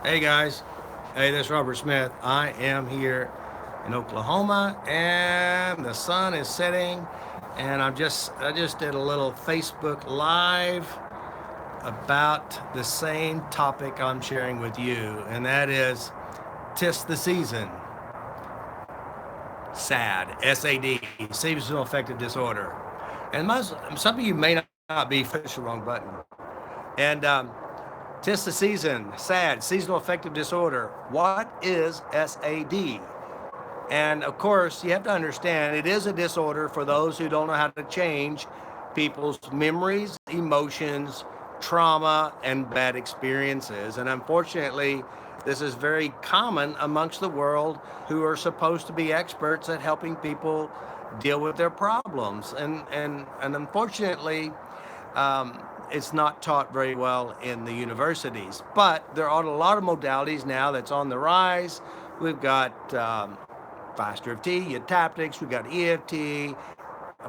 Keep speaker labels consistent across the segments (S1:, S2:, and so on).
S1: Hey guys, hey, this is Robert Smith. I am here in Oklahoma, and the sun is setting, and I just did a little Facebook Live about the same topic I'm sharing with you, and that is tis the season. SAD, S-A-D, seasonal affective disorder, and some of you may not be push the wrong button, and tis the season, SAD, seasonal affective disorder. What is S-A-D? And of course, you have to understand it is a disorder for those who don't know how to change people's memories, emotions, trauma, and bad experiences. And unfortunately, this is very common amongst the world who are supposed to be experts at helping people deal with their problems. And unfortunately, it's not taught very well in the universities. But there are a lot of modalities now that's on the rise. We've got FasterEFT, Tactics, we've got EFT,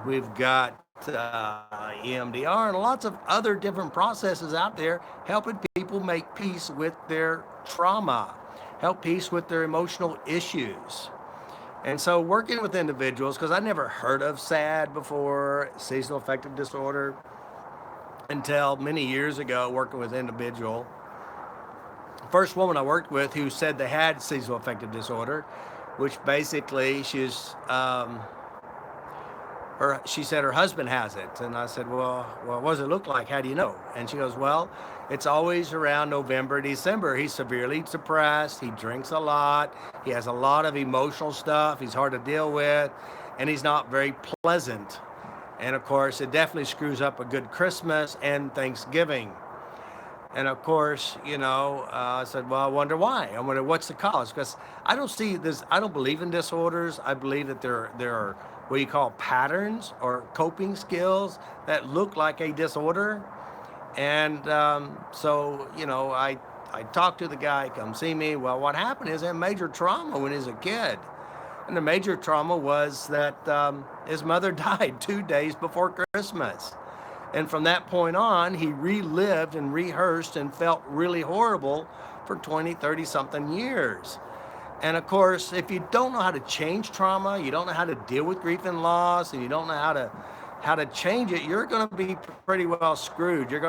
S1: we've got EMDR, and lots of other different processes out there helping people make peace with their trauma, help peace with their emotional issues. And so working with individuals, because I never heard of SAD before, seasonal affective disorder, until many years ago working with individual. First woman I worked with who said they had seasonal affective disorder, which basically she said her husband has it. And I said, well, what does it look like? How do you know? And she goes, well, it's always around November, December. He's severely depressed. He drinks a lot. He has a lot of emotional stuff. He's hard to deal with, and he's not very pleasant. And of course, it definitely screws up a good Christmas and Thanksgiving. And of course, I said, well, I wonder why. I wonder what's the cause? Because I don't see this, I don't believe in disorders. I believe that there are what you call patterns or coping skills that look like a disorder. And I talked to the guy, come see me. Well, what happened is he had major trauma when he was a kid. And the major trauma was that his mother died 2 days before Christmas. And from that point on, he relived and rehearsed and felt really horrible for 20, 30 something years. And of course, if you don't know how to change trauma, you don't know how to deal with grief and loss, and you don't know how to change it, you're going to be pretty well screwed. You're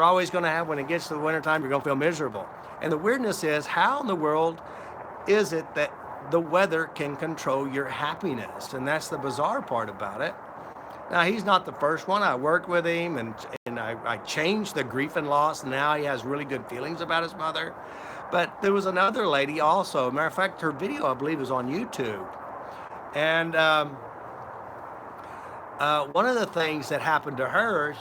S1: always going to have, when it gets to the wintertime, you're going to feel miserable. And the weirdness is, how in the world is it that the weather can control your happiness? And that's the bizarre part about it. Now, he's not the first one. I worked with him, and I changed the grief and loss. Now he has really good feelings about his mother. But there was another lady also. Matter of fact, her video, I believe, is on YouTube. And one of the things that happened to her,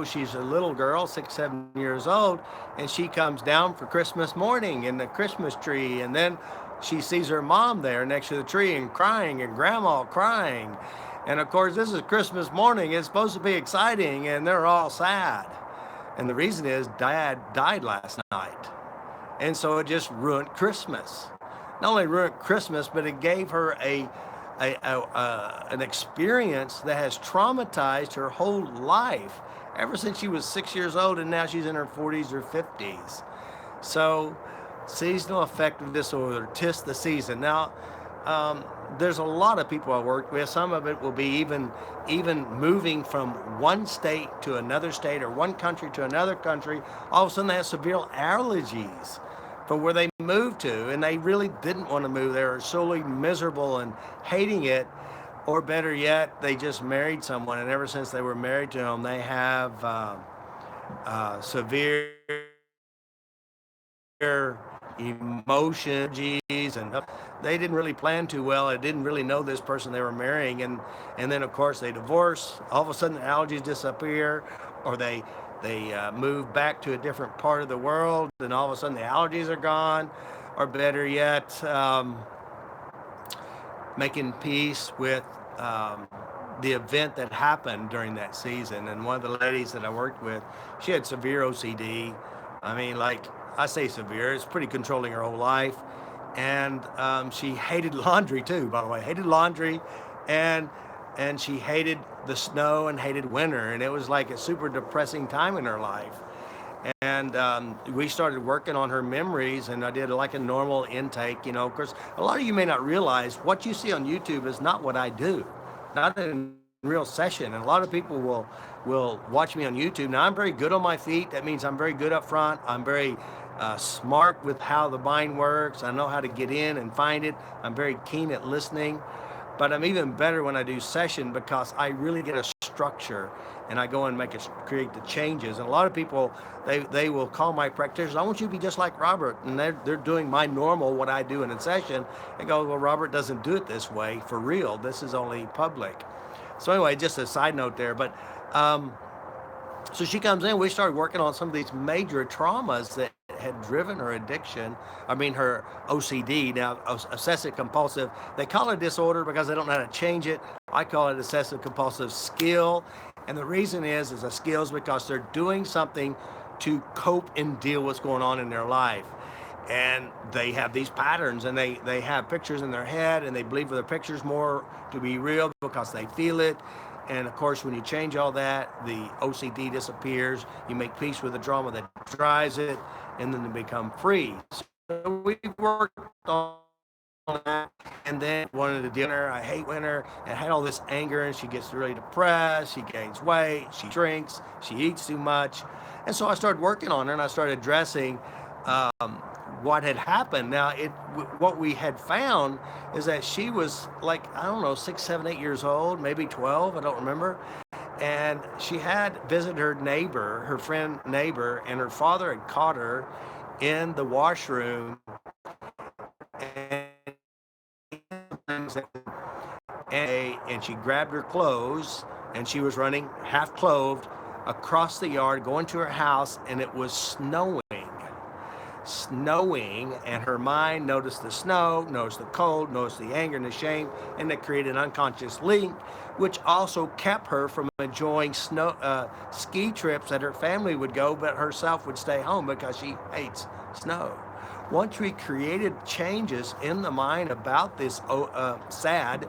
S1: she's a little girl, 6, 7 years old, and she comes down for Christmas morning in the Christmas tree, and then she sees her mom there next to the tree and crying, and grandma crying. And of course, this is Christmas morning. It's supposed to be exciting, and they're all sad. And the reason is Dad died last night. And so it just ruined Christmas. Not only ruined Christmas, but it gave her an experience that has traumatized her whole life ever since she was 6 years old, and now she's in her 40s or 50s. So seasonal affective disorder, tis the season. Now, there's a lot of people I work with. Some of it will be even moving from one state to another state or one country to another country. All of a sudden they have severe allergies from where they moved to, and they really didn't want to move. They were solely miserable and hating it. Or better yet, they just married someone, and ever since they were married to him, they have severe emotions, and they didn't really plan too well. They didn't really know this person they were marrying, and then of course they divorce. All of a sudden the allergies disappear, or they move back to a different part of the world, and all of a sudden the allergies are gone. Or better yet, making peace with the event that happened during that season. And one of the ladies that I worked with, she had severe OCD. I mean, like, I say severe, it's pretty controlling her whole life. And she hated laundry too, by the way, hated laundry. And she hated the snow and hated winter. And it was like a super depressing time in her life. And and we started working on her memories, and I did like a normal intake. Of course, a lot of you may not realize what you see on YouTube is not what I do, not in real session. And a lot of people will watch me on YouTube. Now, I'm very good on my feet. That means I'm very good up front. I'm very smart with how the mind works. I know how to get in and find it. I'm very keen at listening. But I'm even better when I do session because I really get a structure and I go and create the changes. And a lot of people, they will call my practitioners, I want you to be just like Robert. And they're doing my normal, what I do in a session. And go, well, Robert doesn't do it this way for real. This is only public. So anyway, just a side note there. But so she comes in, we started working on some of these major traumas that had driven her addiction. Her OCD, now obsessive compulsive. They call it disorder because they don't know how to change it. I call it obsessive compulsive skill. And the reason is a skill is because they're doing something to cope and deal with what's going on in their life. And they have these patterns, and they have pictures in their head, and they believe the pictures more to be real because they feel it. And of course, when you change all that, the OCD disappears. You make peace with the drama that drives it, and then they become free. So we worked on that, and then wanted to dinner. I hate winter, and had all this anger, and she gets really depressed. She gains weight. She drinks. She eats too much, and so I started working on her, and I started addressing what had happened. Now, what we had found is that she was like, I don't know, 6, 7, 8 years old, maybe 12, I don't remember. And she had visited her friend neighbor, and her father had caught her in the washroom. And she grabbed her clothes, and she was running half clothed across the yard, going to her house, and it was snowing, and her mind noticed the snow, noticed the cold, noticed the anger and the shame, and it created an unconscious link, which also kept her from enjoying ski trips that her family would go, but herself would stay home because she hates snow. Once we created changes in the mind about this S.A.D,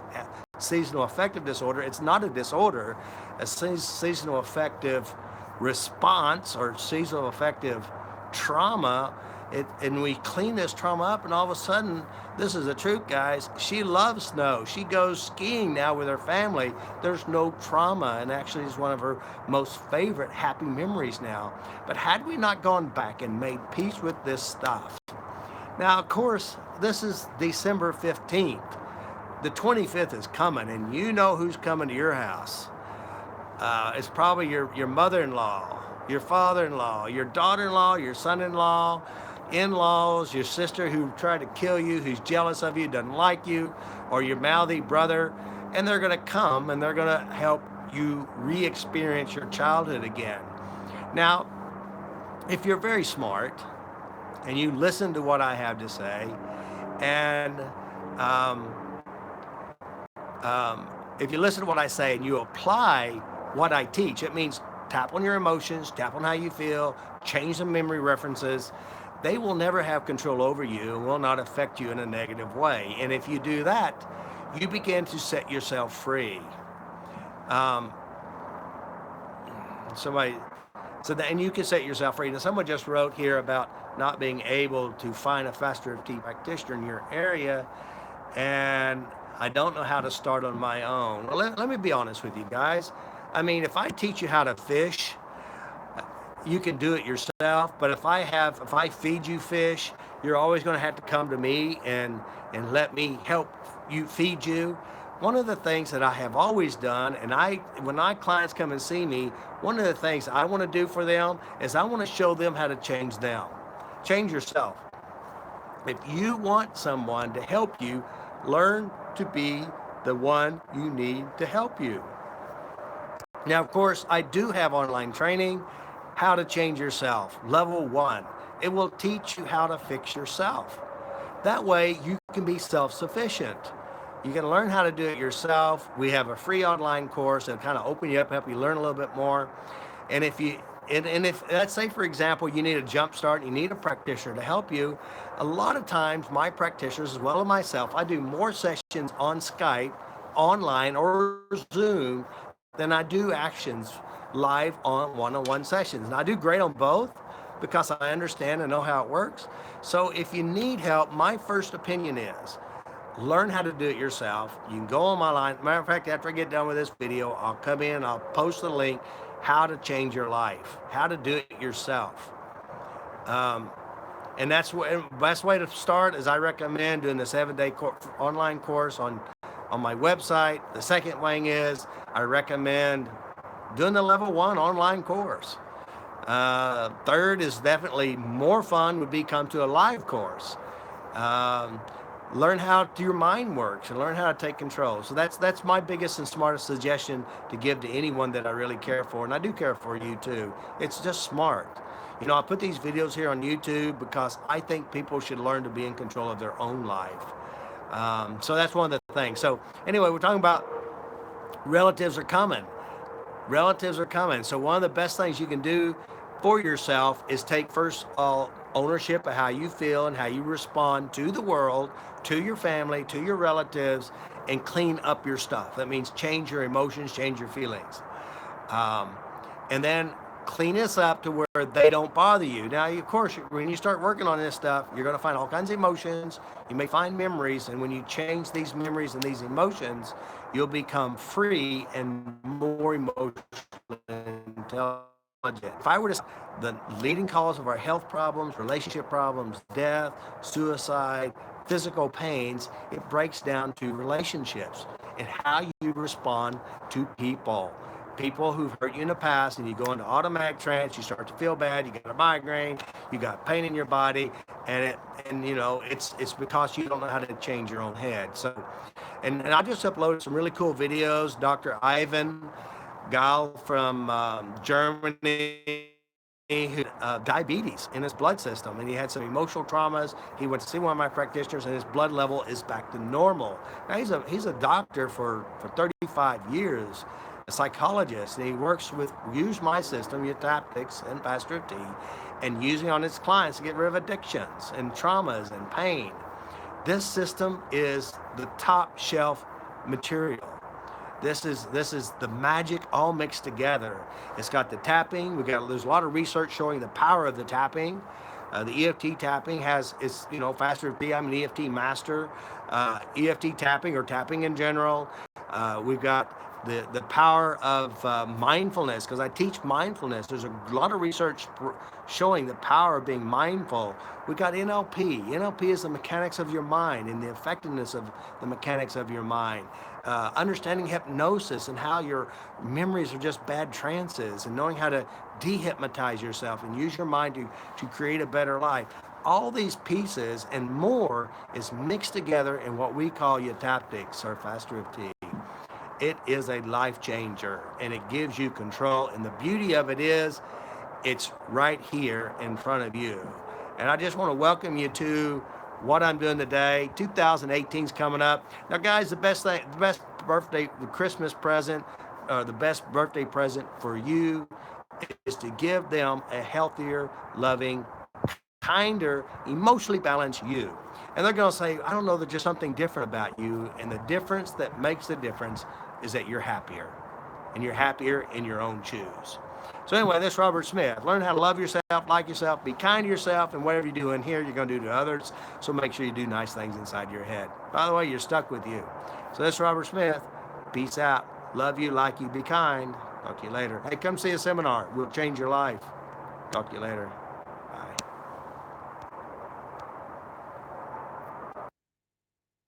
S1: seasonal affective disorder, it's not a disorder, a seasonal affective response or seasonal affective trauma. And we clean this trauma up, and all of a sudden, this is the truth, guys, she loves snow. She goes skiing now with her family. There's no trauma, and actually is one of her most favorite happy memories now. But had we not gone back and made peace with this stuff, now, of course, this is December 15th. The 25th is coming, and you know who's coming to your house. It's probably your mother-in-law, your father-in-law, your daughter-in-law, your son-in-law, in-laws, your sister who tried to kill you, who's jealous of you, doesn't like you, or your mouthy brother, and they're going to come and they're going to help you re-experience your childhood again. Now, if you're very smart and you listen to what I have to say, and if you listen to what I say and you apply what I teach, it means tap on your emotions, tap on how you feel, change the memory references. They will never have control over you and will not affect you in a negative way. And if you do that, you begin to set yourself free. And you can set yourself free. Now, someone just wrote here about not being able to find a FasterEFT practitioner in your area, and I don't know how to start on my own. Well, let me be honest with you guys. If I teach you how to fish, you can do it yourself, but if I feed you fish, you're always going to have to come to me and let me help you feed you. One of the things that I have always done, and when my clients come and see me, one of the things I want to do for them is I want to show them how to change them. Change yourself. If you want someone to help you, learn to be the one you need to help you. Now, of course, I do have online training, How to Change Yourself, Level 1. It will teach you how to fix yourself. That way, you can be self-sufficient. You can learn how to do it yourself. We have a free online course that'll kind of open you up, help you learn a little bit more. And if let's say, for example, you need a jump start, you need a practitioner to help you, a lot of times my practitioners, as well as myself, I do more sessions on Skype, online, or Zoom than I do actions live on one-on-one sessions. And I do great on both, because I understand and know how it works. So if you need help, my first opinion is learn how to do it yourself. You can go on my line. Matter of fact, after I get done with this video, I'll come in, I'll post the link, how to change your life, how to do it yourself. And that's what the best way to start is I recommend doing the 7-day online course on my website. The second thing is I recommend doing the level 1 online course. Third is definitely more fun would be come to a live course. Learn how your mind works and learn how to take control. So that's my biggest and smartest suggestion to give to anyone that I really care for, and I do care for you too. It's just smart. You know, I put these videos here on YouTube because I think people should learn to be in control of their own life. So that's one of the things. So anyway, we're talking about relatives are coming. Relatives are coming. So one of the best things you can do for yourself is take first ownership of how you feel and how you respond to the world, to your family, to your relatives, and clean up your stuff. That means change your emotions, change your feelings. And then clean this up to where they don't bother you. Now, of course, when you start working on this stuff, you're going to find all kinds of emotions. You may find memories, and when you change these memories and these emotions, you'll become free and more emotionally intelligent. If I were to say the leading cause of our health problems, relationship problems, death, suicide, physical pains, it breaks down to relationships and how you respond to people. People who've hurt you in the past, and you go into automatic trance, you start to feel bad, you got a migraine, you got pain in your body, and you know, it's because you don't know how to change your own head. So, and I just uploaded some really cool videos. Dr. Ivan Gal from Germany, who diabetes in his blood system, and he had some emotional traumas. He went to see one of my practitioners, and his blood level is back to normal. Now he's a doctor for 35 years, a psychologist, and he works with use my system, Utaptics and FasterEFT, and using on his clients to get rid of addictions and traumas and pain. This system is the top shelf material. This is the magic all mixed together. It's got the tapping. There's a lot of research showing the power of the tapping. The EFT tapping it's FasterEFT. I'm an EFT master. EFT tapping or tapping in general. We've got the power of mindfulness, because I teach mindfulness. There's a lot of research showing the power of being mindful. We've got NLP. NLP is the mechanics of your mind and the effectiveness of the mechanics of your mind. Understanding hypnosis and how your memories are just bad trances, and knowing how to dehypnotize yourself and use your mind to create a better life. All these pieces and more is mixed together in what we call Utaptics or FasterEFT. It is a life changer, and it gives you control. And the beauty of it is, it's right here in front of you. And I just want to welcome you to what I'm doing today. 2018 is coming up. Now, guys, the best birthday, the Christmas present, the best birthday present for you is to give them a healthier, loving, kinder, emotionally balanced you. And they're going to say, I don't know, there's just something different about you. And the difference that makes the difference is that you're happier. And you're happier in your own shoes. So anyway, this is Robert Smith. Learn how to love yourself, like yourself, be kind to yourself, and whatever you do in here, you're going to do to others. So make sure you do nice things inside your head. By the way, you're stuck with you. So this is Robert Smith. Peace out. Love you, like you, be kind. Talk to you later. Hey, come see a seminar. We'll change your life. Talk to you later.